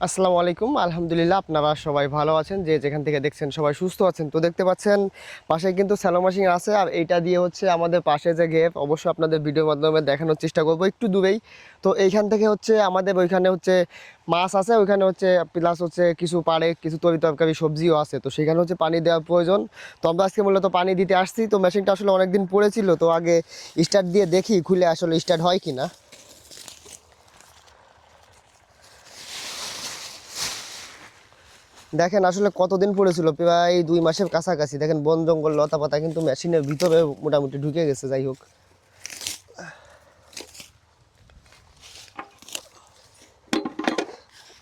আসসালামু আলাইকুম। আলহামদুলিল্লাহ, আপনারা সবাই ভালো আছেন, যে যেখান থেকে দেখছেন সবাই সুস্থ আছেন। তো দেখতে পাচ্ছেন পাশে কিন্তু স্যালো মেশিন আছে, আর এইটা দিয়ে হচ্ছে আমাদের পাশে যে গেপ, অবশ্যই আপনাদের ভিডিওর মাধ্যমে দেখানোর চেষ্টা করবো একটু দূরেই। তো এইখান থেকে হচ্ছে আমাদের ওইখানে হচ্ছে মাছ আছে, ওইখানে হচ্ছে প্লাস হচ্ছে কিছু পাড়ে কিছু তরি তরকারি সবজিও আছে, তো সেখানে হচ্ছে পানি দেওয়ার প্রয়োজন। তো আমরা আজকে মূলত পানি দিতে আসছি। তো মেশিনটা আসলে অনেকদিন পড়েছিল, তো আগে স্টার্ট দিয়ে দেখি খুলে আসলে স্টার্ট হয় কি না। দেখেন আসলে কতদিন পড়েছিল, প্রায় 2 মাসের কাছাকাছি। দেখেন বন জঙ্গল লতা পাতা কিন্তু মেশিনের ভিতরে মোটামুটি ঢুকে গেছে। যাই হোক,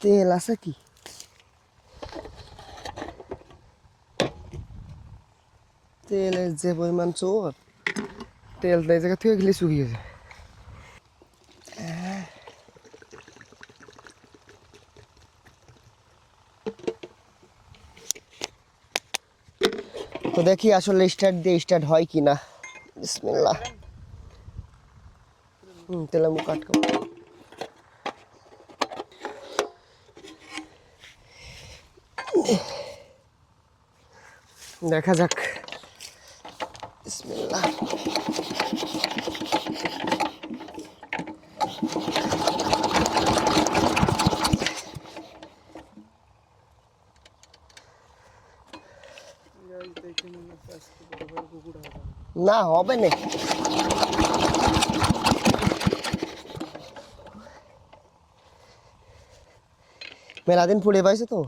তেল আছে কি? তেলের যে পরিমাণ চোর, তেলটা এই জায়গা থেকে গেলে শুকিয়ে যায়। তো দেখি আসলে স্টার্ট দিয়ে স্টার্ট হয় কি না। বিসমিল্লাহ। তেলের মুখ আটকাও। দেখা যাক। বিসমিল্লাহ। না হবে না। মেলা দিন পড়ে পাইছে তো।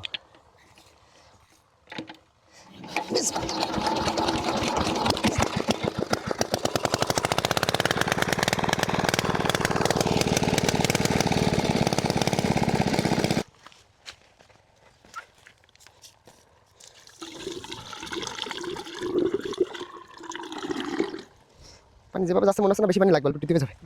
পানি যেভাবে যাচ্ছে মনে হচ্ছে না বেশি পানি লাগবে, অল্প টিপে যাবে।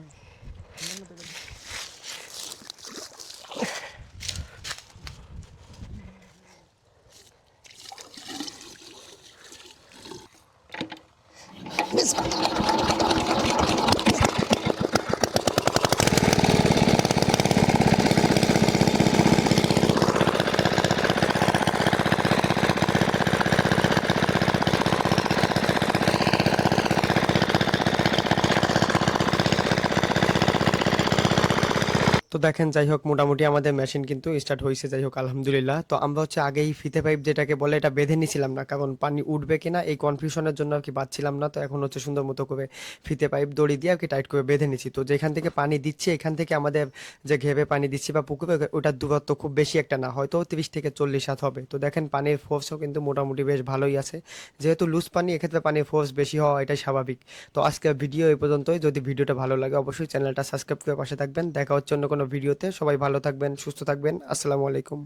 তো দেখেন, যাই হোক মোটামুটি আমাদের মেশিন কিন্তু স্টার্ট হয়েছে। যাই হোক আলহামদুলিল্লাহ। তো আমরা হচ্ছে আগেই ফিতে পাইপ যেটাকে বলে এটা বেঁধে নিছিলাম না, কারণ পানি উঠবে কিনা এই কনফিউশনের জন্য আর কি পাচ্ছিলাম না। তো এখন হচ্ছে সুন্দর মতো করে ফিতে পাইপ দড়ি দিয়ে আর কি টাইট করে বেঁধে নিচ্ছি। তো যেখান থেকে পানি দিচ্ছি এখান থেকে আমাদের যে ঘেবে পানি দিচ্ছি বা পুকুরে, ওটার দূরত্ব খুব বেশি একটা না, হয়তো 30 থেকে 40 হাত হবে। তো দেখেন পানির ফোর্সও কিন্তু মোটামুটি বেশ ভালোই আছে। যেহেতু লুজ পানি, এক্ষেত্রে পানির ফোর্স বেশি হওয়া এটাই স্বাভাবিক। তো আজকের ভিডিও এই পর্যন্তই। যদি ভিডিওটা ভালো লাগে অবশ্যই চ্যানেলটা সাবস্ক্রাইব করে পাশে থাকবেন। দেখা হচ্ছে অন্য কোনো ভিডিওতে। সবাই ভালো থাকবেন, সুস্থ থাকবেন। আসসালামু আলাইকুম।